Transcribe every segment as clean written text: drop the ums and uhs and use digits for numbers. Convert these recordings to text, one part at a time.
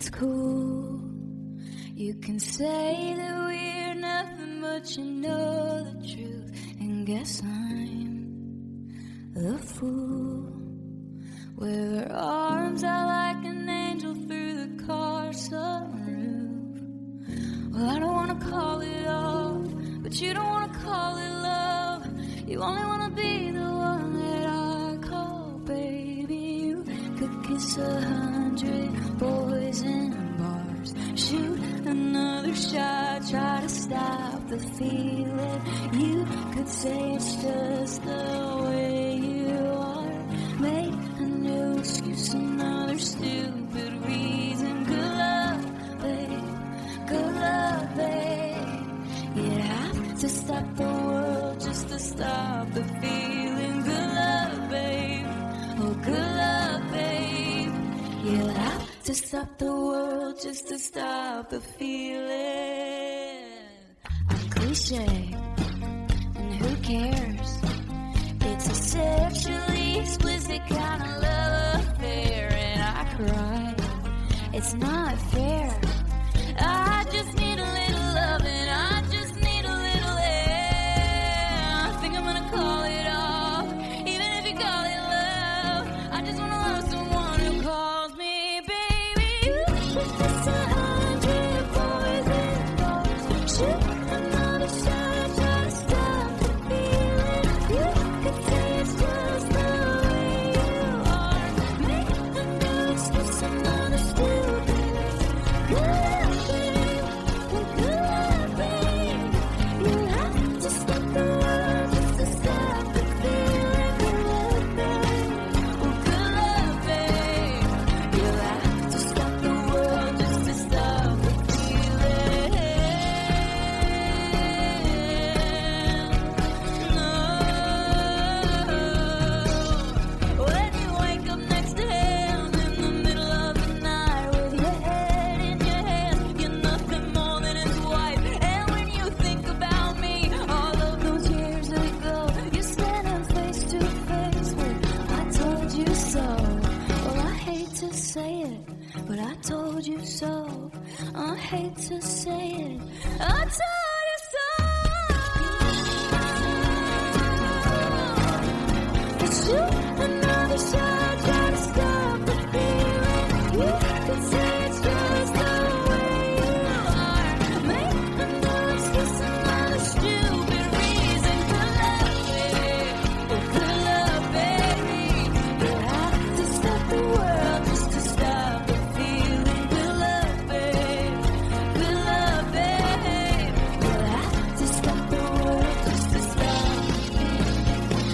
it's cool. You can say that we're nothing, but you know the truth. And guess I'm the fool. With her arms out like an angel through the car sunroof. Well, I don't wanna call it off, but you don't wanna call it love. You only wanna be the one that I call baby. You could kiss 100 boys in bars, shoot another shot, try to stop the feeling. You could say it's just the way you are, make a new excuse, another stupid reason. Good love, babe, good love, babe. You'd have to stop the world just to stop the feeling. Good love, babe, oh good love, babe. You'll have to stop the world just to stop the feeling. I'm cliche, and who cares? It's a sexually explicit kind of love affair, and I cry. It's not fair. I just need a little love, and I just need a little air. I think I'm gonna call it off, even if you call it love. I just wanna love someone who calls me baby. You could kiss 100 boys in bars, shoot another shot, try to stop the feeling. You could say it's just the way you are, make a new excuse, another stupid. Good love, babe, oh good love, babe. You have to stop the world just to stop the feeling. Good love, babe, oh good love, babe. You have to stop the world just to stop the feeling. No. When you wake up next to him in the middle of the night with your head in your hand, you're nothing more than his wife. And when you think about me, all of those years ago, you're standing face to face with I told you so. Well, I hate to say it, but I told you so. I hate to say it, I told you so. But shoot another shot, try to stop the feeling. You could say it's just the way you are, make a new excuse, another stupid reason. Good love, baby, oh good love, baby. You have to stop the world just to stop the feeling. Good love, babe, good love, babe. You have to stop the world just to stop the feeling.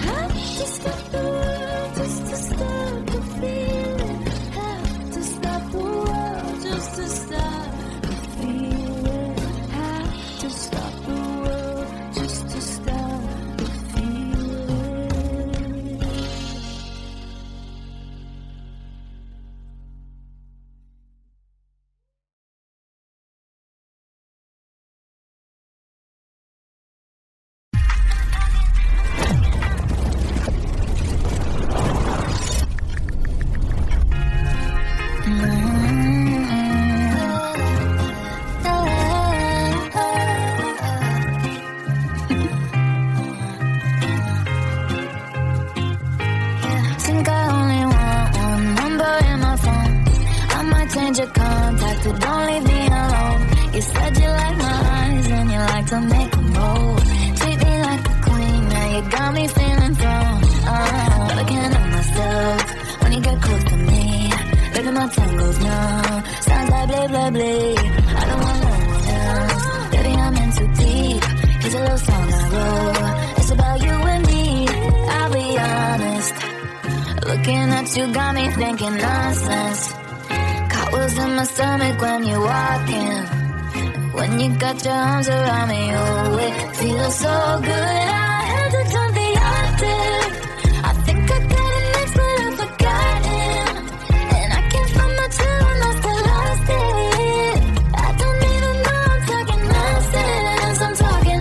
Have to stop the world just to stop the feeling. Have to stop the world just to stop the feeling. Have to stop the world just to stop the feeling. Think I only want one number in my phone. I might change your contact, but don't leave me alone. You said you like my eyes and you like to make them bold. Treat me like a queen, now you got me feeling thrown. But I can't help myself when you get close to me. Look at my tongue goes numb, sounds like blah blah blah. I don't want no one else, baby I'm in too deep. Here's a little song I wrote, it's about you and me. I'll be honest, looking at you got me thinking nonsense. Cartwheels in my stomach when you walk in. When you got your arms around me, oh it feels so good. I had to jump the octave. I think I got it next, but I forgot it. And I can't find my trail and I still lost it. I don't even know I'm talking nonsense. I'm talking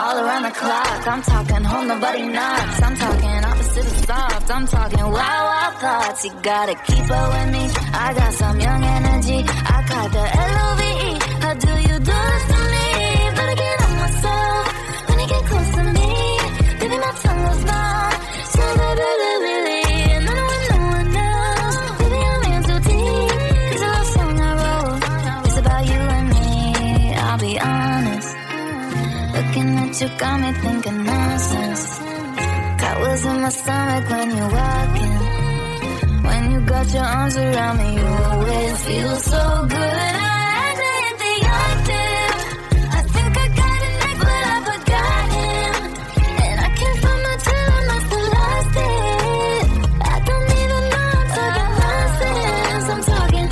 all around the clock. I'm talking home nobody knocks. I'm talking opposite of soft. soft, I'm talking wild, wild thoughts. You gotta keep up with me. I got some young energy. I caught the LOVE. How do you do this to me? Better get on myself when you get close to me. Baby, my tongue was numb. So really, and I know I'm no one else. Baby, I'm in too deep. 'Cause the love song I wrote, it's about you and me. I'll be honest. Looking at you got me thinking nonsense. Got wheels in my stomach when you're walking. When you got your arms around me, you always feel so good. I had to hit the octave. I think I got a knack, but I forgot him. And I can't find my chill, I must have lost it. I don't even know I'm talking nonsense. I'm talking.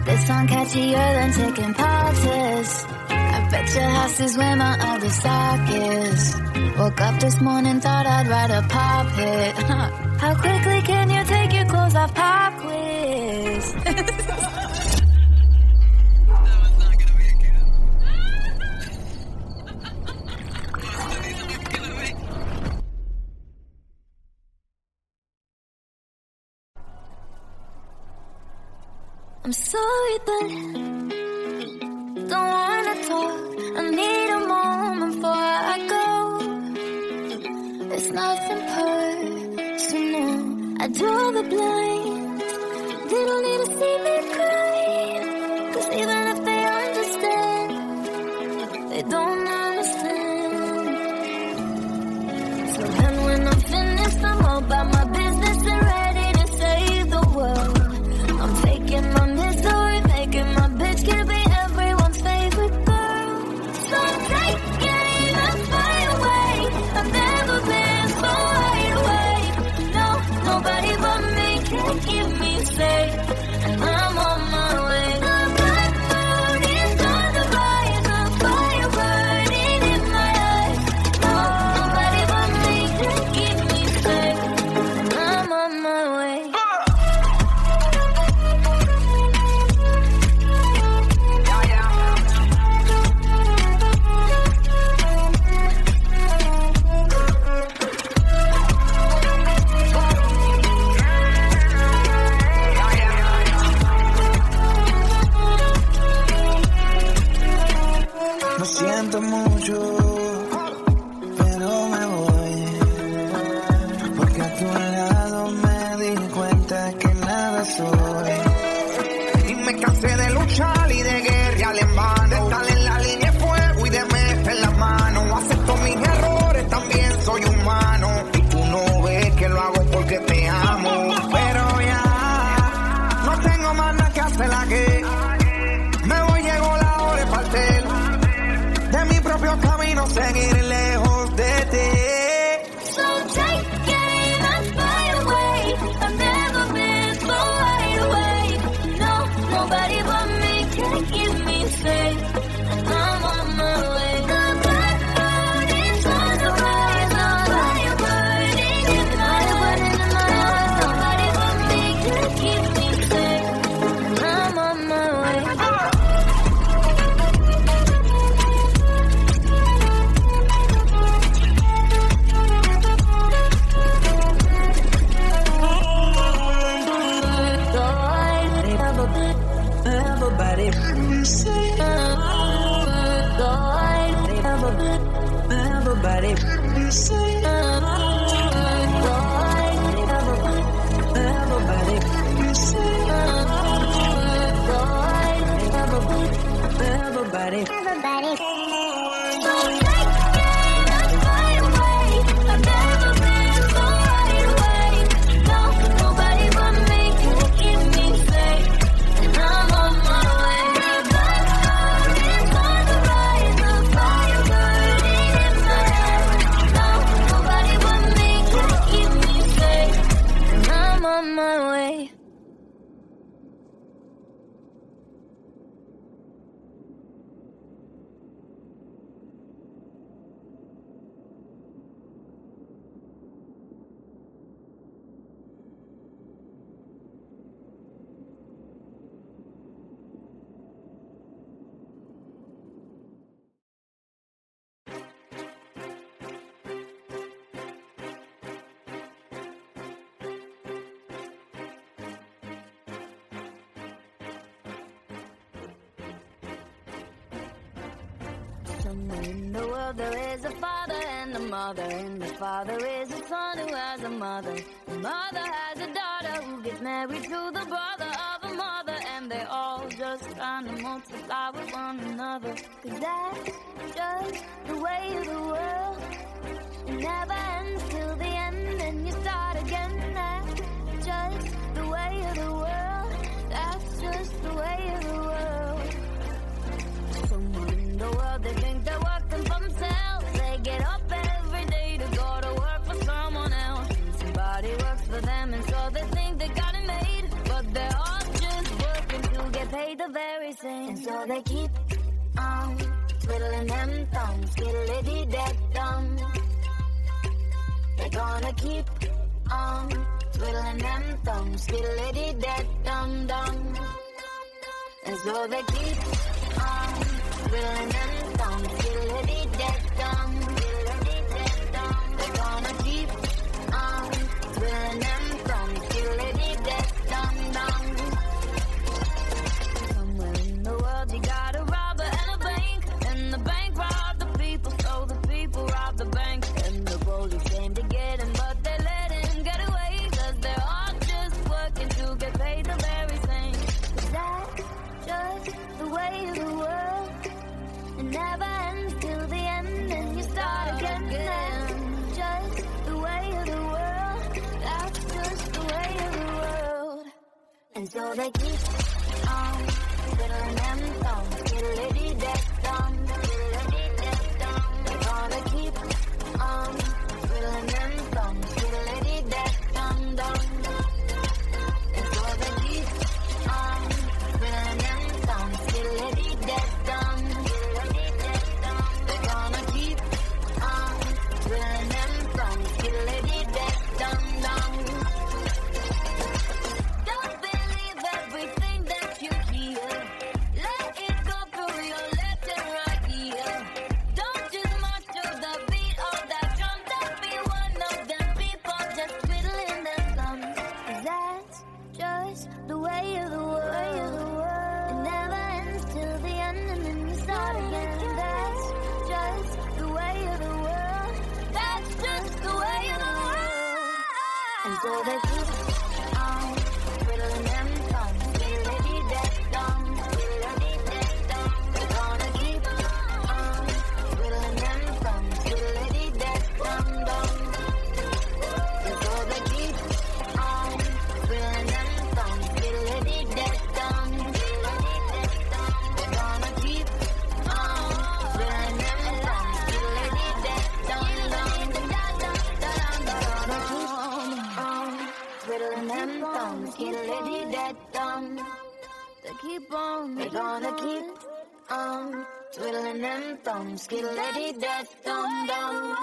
This song catchier than taking pauses. I bet your house is where my other sock is. Woke up this morning, thought I'd write a pop hit. How quickly can you take your clothes off? Pop quiz. I'm sorry, but don't wanna talk. I need a moment before I go. It's nothing personal. I draw the blinds. They don't need to see me cry. 'Cause even if they understand, they don't understand. So then when I'm finished, I'm all about my business and ready to save the world. I'm taking my misery, making my bitch can be everyone's favorite girl. So take it and fly away. I've never been so wide awake. No, nobody but me can keep me safe. And I'm on my way. The black moon is on the rise, a fire burning in my eyes. No, nobody but me can keep me safe. And I'm on my way. Lo siento mucho, pero me voy. Porque a tu lado me di cuenta que nada soy. Y me cansé de luchar y de guerrear en vano. De estar en la línea de fuego y de meter la mano. Acepto mis errores, también soy humano. Y tú no ves que lo hago porque te amo. Pero ya, no tengo más nada que hacer aquí. Me voy, llegó la hora de partir. De mi propio camino, seguir lejos de ti. So take it and fly away. I've never been so wide awake. No, nobody but me can keep me safe. And I'm on my way. The black moon is on the rise, a fire burning in my eyes. Nobody but me can keep me safe. And I'm on my way. Everybody, everybody, everybody, everybody. Somewhere in the world there is a father and a mother, and the father is a son who has a mother. The mother has a daughter who gets married to the brother of a mother, and they all just kind of multiply with one another. 'Cause that's just the way of the world. It never ends till the end, and you start again. That's just the way of the world. That's just the way of the world. Somewhere in the world they think they're working for themselves. They get up every day to go to work for someone else. And somebody works for them, and so they think they got it made. But they're all just working to get paid the very same. And so they keep on twiddling them thumbs, skiddly-dee-dee-dum. They're gonna keep on twiddling them thumbs, skiddly-dee-dee-dum-dum. And so they keep on twiddling them thumbs, skiddly-dee-dee-dum. They're gonna keep on twiddling them thumbs, skiddly-dee-dee-dum-dum. Somewhere in the world you got a robber and a bank, and the bank robbed the people, so the people robbed the bank. And the police came to get him, but they let him get away, 'cause they're all just working to get paid the very same. 'Cause that's just the way of the world. It never ends till the end, and you start again. That's just the way of the world. That's just the way of the world. And so they keep on twiddling them thumbs, skiddly-dee-dee-dum, skiddly-dee-dee-dum. They're gonna keep on twiddling them thumbs, skiddly-dee-dee-dum-dum. And so they keep on twiddling them thumbs, skiddly-dee-dee-dum, skiddly-dee-dee-dum. They're gonna keep on twiddling them thumbs, skiddly-dee-dee-dum-dum. Don't believe everything that you hear. Let it go through your left and right ear. Don't just march to the beat of that drum. Don't be one of them people just twiddling their thumbs. 'Cause that's just the way of the world. It never ends till the end, and then you start again. That's just the way of the world. That's just the way of the world. And so they keep on twiddling them thumbs, skiddly-dee-dee-dum, skiddly-dee-dee-dum. They're gonna keep on twiddling them thumbs, skiddly-dee-dee-dum-dum. And so they keep on twiddling them thumbs, skiddly-dee-dee-dum, skiddly-dee-dee-dum. They're gonna keep on twiddling them thumbs, skiddly-dee-dee-dum-dum. Twiddling them thumbs, skiddly-dee-dee-dum. They keep on, they're gonna keep on twiddling them thumbs, skiddly-dee-dee-dum-dum.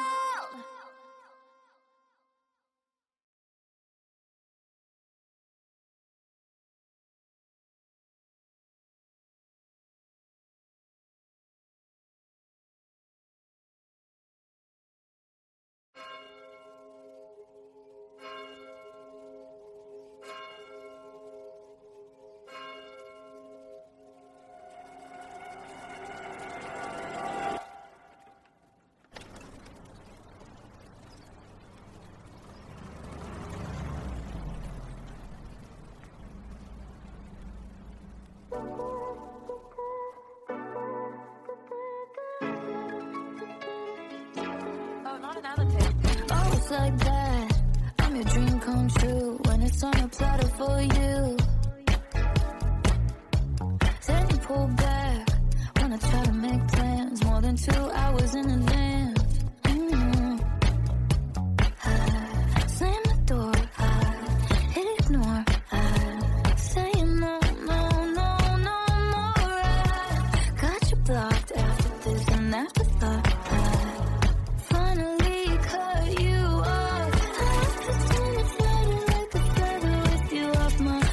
Oh, it's like that. I'm your dream come true when it's on a platter for you. Then you pull back when I try to make plans more than 2 hours in advance. I slam the door, I hit ignore, I say no, no, no, no more. I got you blocked after this and after thought. Finally cut you off. I pretend it's lighter like a feather with you off my mind.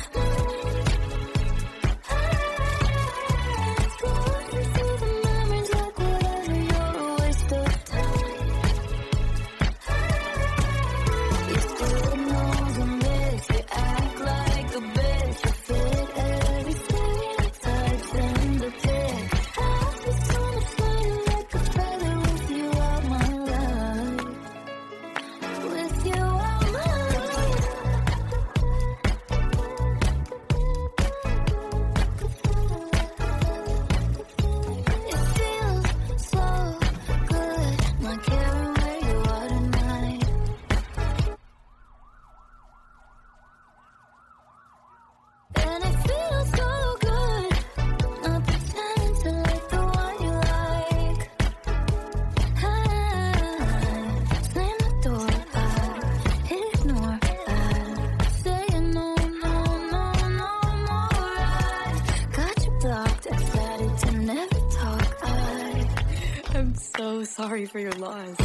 Going through the memories like whatever you're so sorry for your loss.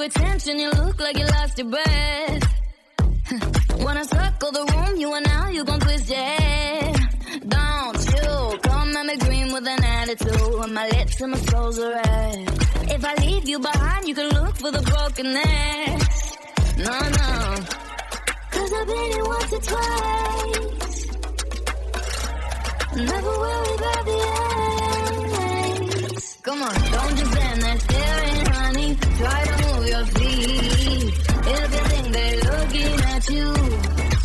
Attention, you look like you lost your breath. Wanna circle the room, you and now you gon' twist your head. Don't you come at me green with an attitude. On my lips and my soul's a red. If I leave you behind, you can look for the broken necks. No, no, 'cause I've been here once or twice. Never worry about the endings. Come on, don't just stand there staring, honey. Try to move your feet. If you think they're looking at you,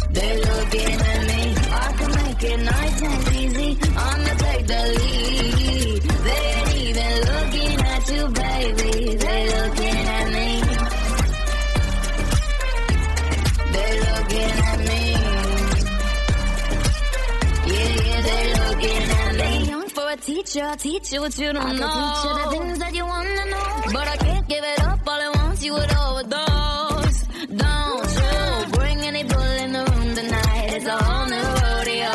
they're looking at me. I can make it nice and easy. I'ma take the lead. They ain't even looking at you, baby. They're looking at me. They're looking at me. Yeah, yeah, they're looking at me. Young for a teacher, I'll teach you what you don't know. Teach you the things that you wanna know. But I can't give it up all at once, you would overdose. Don't you bring any bull in the room tonight. It's a whole new rodeo.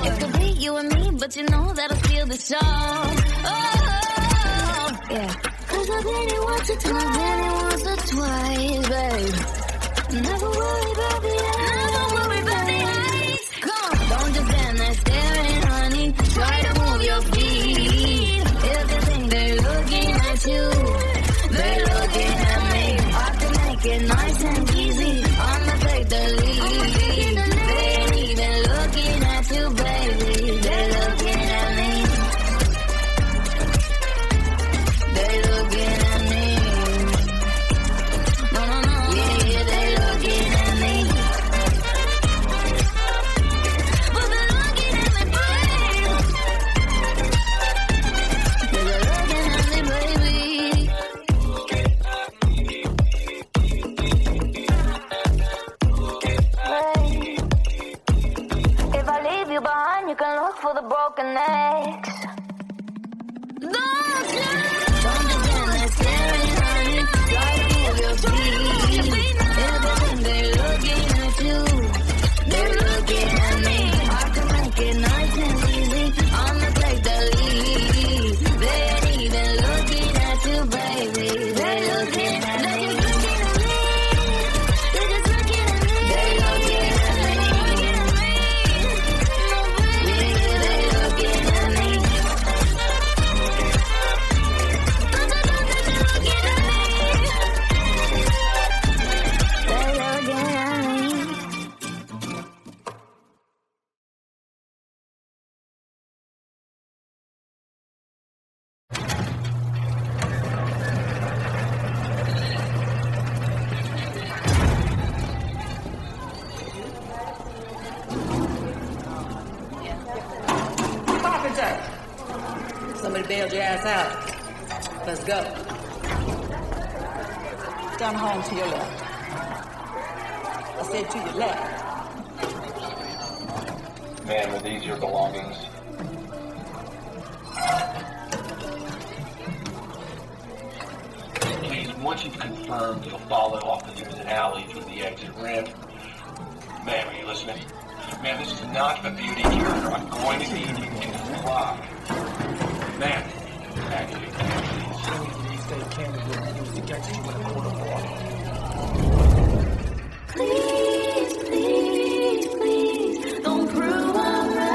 It could be you and me, but you know that I'll steal the show. Oh, yeah. 'Cause I've been here once or twice, babe. Never worry about the eyes. Never worry about the eyes. Come on, don't just stand there staring, honey. Try to move your feet. If you think they're looking at you, they're looking at me. I can make it nice and easy. I'ma take the lead. They ain't even looking at you, baby. They're looking at me. They're looking at me. No, no, no. Yeah, yeah, they're looking at me. But they're looking at me, baby. They're looking at me, baby. If I leave you behind, you can look for the broken necks. Don't you? Don't just stand there staring, honey. Try to move your feet. Everything they're looking at you, they're looking at me. I can make it nice and easy. I'ma take the lead. They ain't even looking at you, baby. They're looking at me. They're just looking at me. They're looking at me. Yeah, they're looking at me. They're looking at me. Carpenter! Somebody bailed your ass out. Let's go. Down home to your left. I said to your left. Man, were these your belongings? Please once you've confirmed you'll follow off the nearest alley through the exit ramp. Man, are you listening? Man, this is not a beauty cure. I'm going to need you to fly. Man, actually, Please stay candid with me. Use the Catchy with a quarter water. Please, please, please, don't prove I'm right.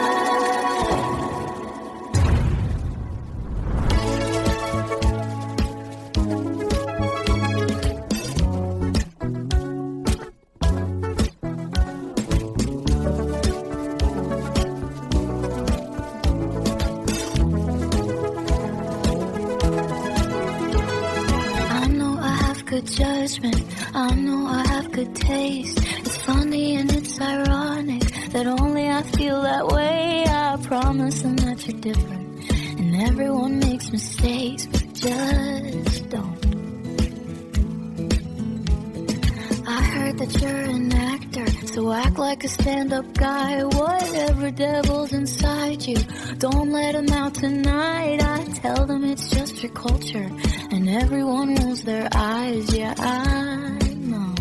I know I have good judgment. I know I have good taste. It's funny and it's ironic that only I feel that way. I promise them that you're different, and everyone makes mistakes, but just don't. I heard that you're an actor, so act like a stand-up guy. Whatever devil's inside you, don't let them out tonight. I tell them it's just your culture, and everyone rolls their eyes. Yeah, I know.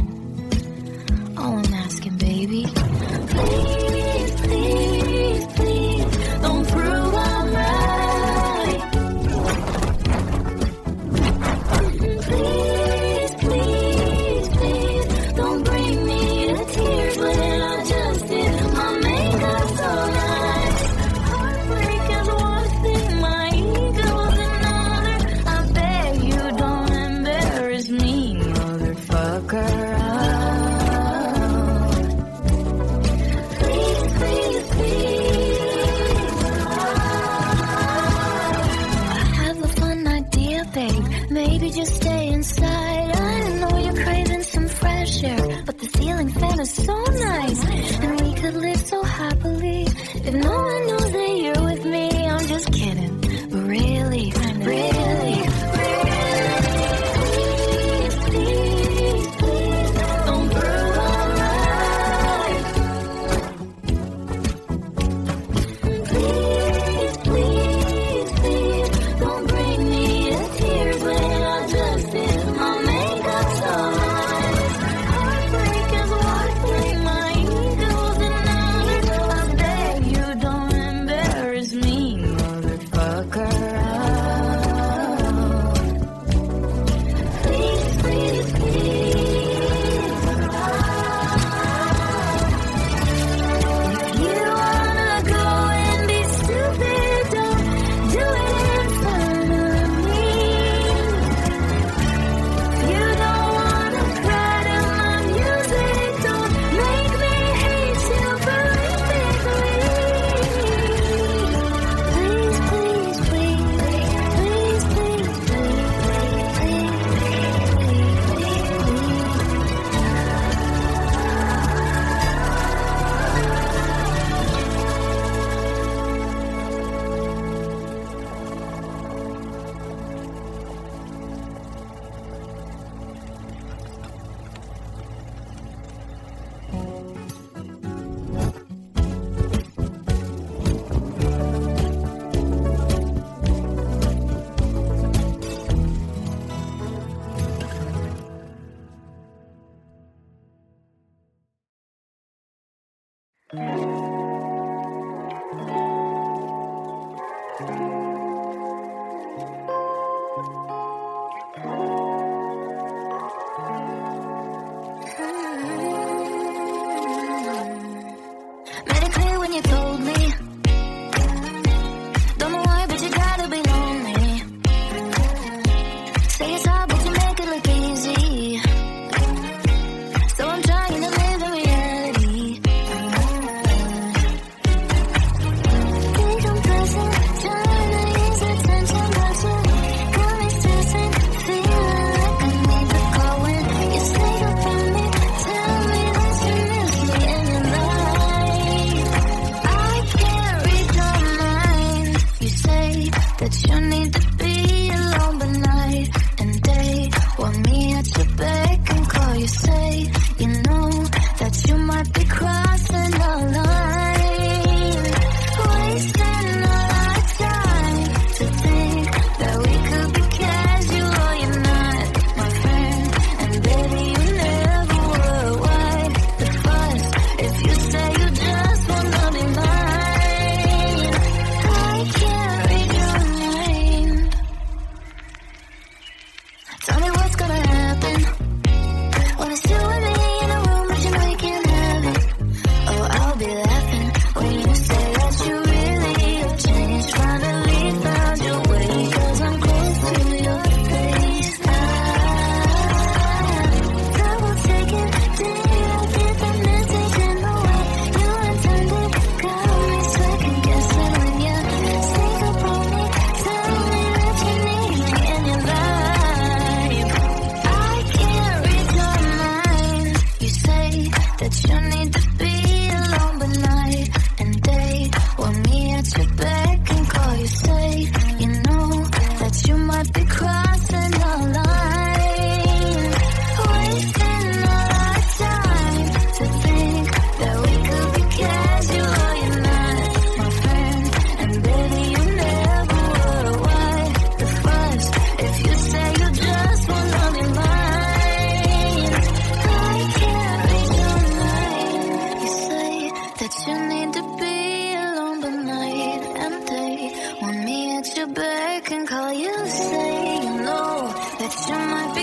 All I'm asking, baby, please, please, please, don't prove I'm right. Please, please, please, don't bring me to tears when I just did my makeup so nice. Heartbreak is one thing, my ego's another. I beg you don't embarrass me, motherfucker. Please, please, please. I have a fun idea, babe. Maybe just stay inside. I know you're craving some fresh air, but the ceiling fan is so nice, and we could live so happily if no one knows that you're with me. I'm just kidding, but really, really, please, please, please, don't prove I'm right. Please, please, please, don't bring me to tears when I just did my makeup so nice. Heartbreak is one thing, my ego's another. I beg you don't embarrass me, motherfucker. Please, please, please. If you wanna go and be stupid, don't do it in front of me. You don't wanna cry to my music, don't make me hate you perfectly. Please, please, please, please, please, made it clear when you told me. Don't know why, but you gotta be lonely. Say it's hard, but you make it look easy. So I'm trying to live in reality. Think I'm pressing, trying to ease the tension, but you got me stressing. Feel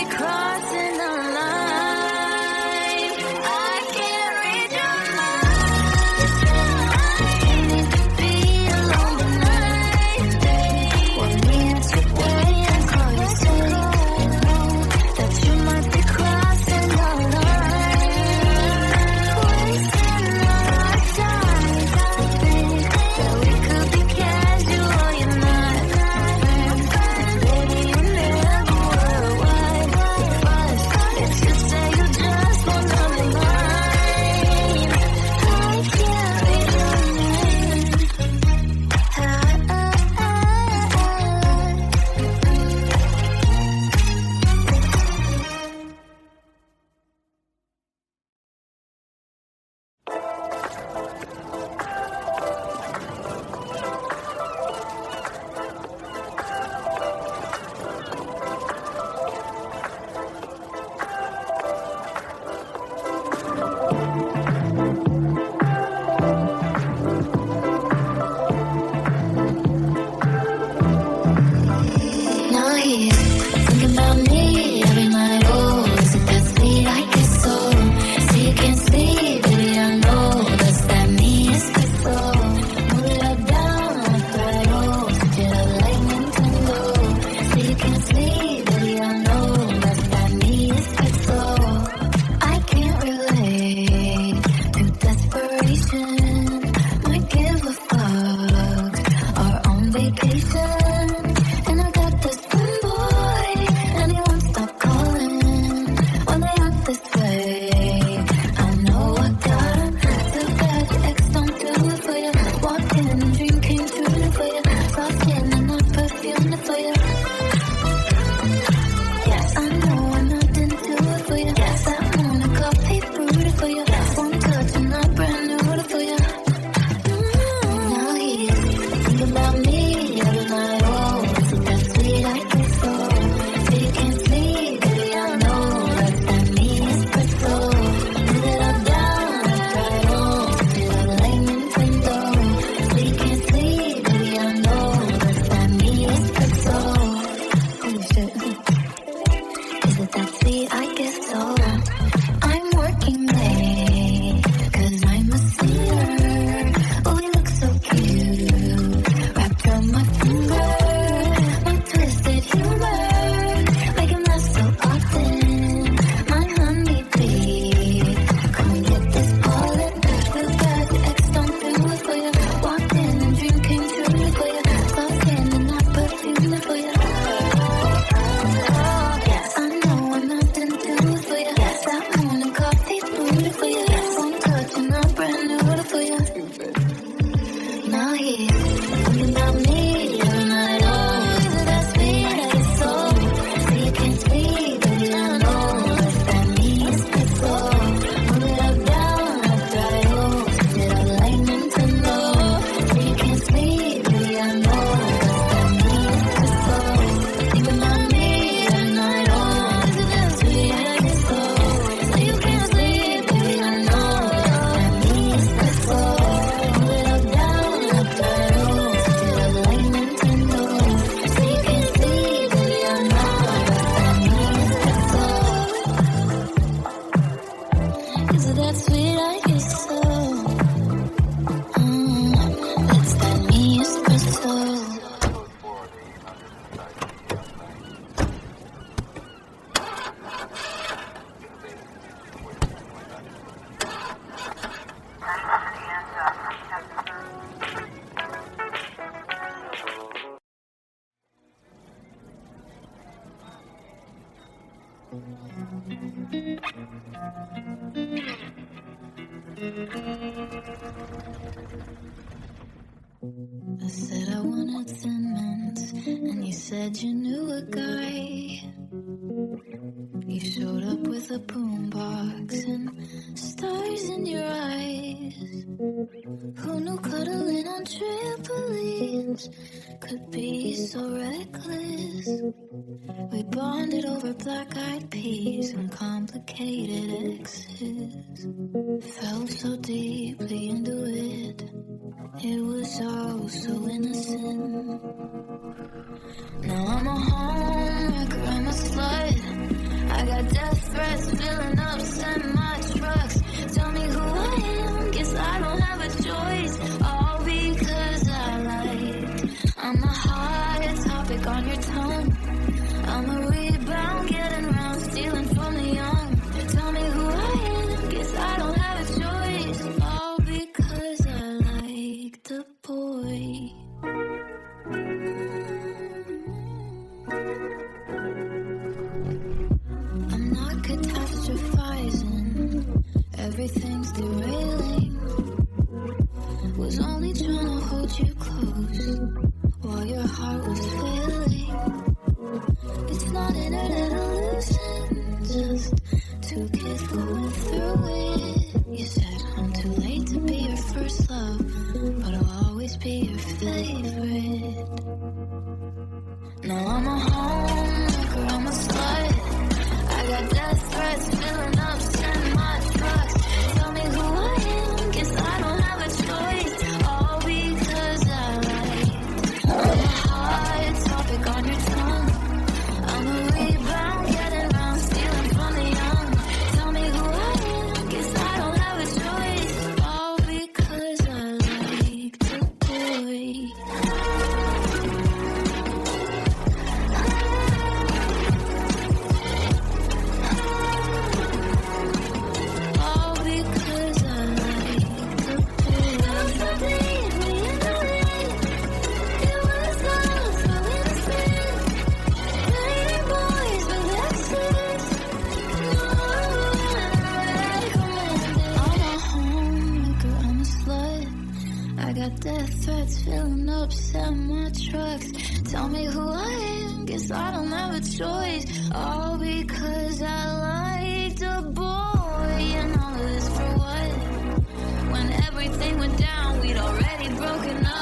crossing the line. I can't read your mind. Be alone tonight. Want me to wait and call you say that you might be crossing the line. Wasting all our time. Think that we could be casual, you're not. Baby, you never were a wife. If you say you just want another line, I can't read your mind. Now he's thinking about me every night. Oh, is it that sweet? I guess so. See, you can't sleep, baby. I know that's that me is peaceful. Move it up, down, like right. Oh, switch it up like Nintendo. See, you can't sleep, baby. I know that's that me is peaceful. I can't relate to desperation. Might give a fuck. Are on vacation. And I got this one boy, and he won't stop calling when they act this way. I know I got him. Feel bad, your ex don't do it for you. Walked in and dream came true for you. Soft skin and I perfumed it for you. Yes, I know I nothing to it for you. Yes, I want a coffee brewed it for you. One touch and I brand new it for you. Now he's thinking about me every night. Oh, is it that sweet? I guess so. So you can't sleep, baby. I know that's that me is crystal. Move it up, down, left, right. Oh, switch it up like Nintendo. So you can't sleep, baby. I know that's that me is crystal. Oh shit. Is it that sweet? I guess so. I'm working late, 'cause I'm a singer. Oh, you look so cute. Wrapped around my finger. My twisted humor. Make him laugh so often. My honeybee. Come get this pollen. Feel bad, your ex don't do it for you. Walked in and dream came true for you. Soft skin and I perfumed it for you. Yes, I know I'm nothing to it for you. Yes, I want a coffee brewed it for you. Yes, one touch and I brand new it for you. Now he's thinking about me every night. Oh, is it that sweet? I guess so. So you can't sleep, baby. I know that's that me is peaceful. Move it up, down, left, right. Oh, switch it up like Nintendo. So you can't sleep, baby. I know that's that me is peaceful. Thinking about me every night. Oh, is it that sweet? I guess so. So you can't sleep, baby. I know that's that me is peaceful. Move it up, down, left, right. Oh, switch it up like Nintendo. So you can't sleep, baby. I know that's that me is peaceful. Is it that sweet? I guess so. That's that me espresso. I said I wanted 10 minutes, and you said you knew a guy. You showed up with a boombox and stars in your eyes. Who knew cuddling on trampolines could be so reckless? We bonded over black-eyed peas and complicated exes. Felt so deeply into it. It was all so innocent. Now I'm a homewrecker, I'm a slut. just two kids going through it. You said I'm too late to be your first love, but I'll always be your favorite. Now I'm a homewrecker, I'm a slut. I got death threats filling up, send my trucks. Tell me who I am, guess I don't have a choice. All because I like. I'm a hot topic on your tongue. I'm a rebound, getting round, stealing from the young. Tell me who I am, guess I don't have a choice. All because I like the boy. All because I like the boy. Don't believe me in the rain. It was all so innocent. Pretty boys, but that's it. No, I'm a homemaker, I'm a slut. I got death threats filling up, send my trucks. Tell me who I am, guess I don't have a choice. All because I liked a boy. And all of this for what? When everything went down, we'd already broken up.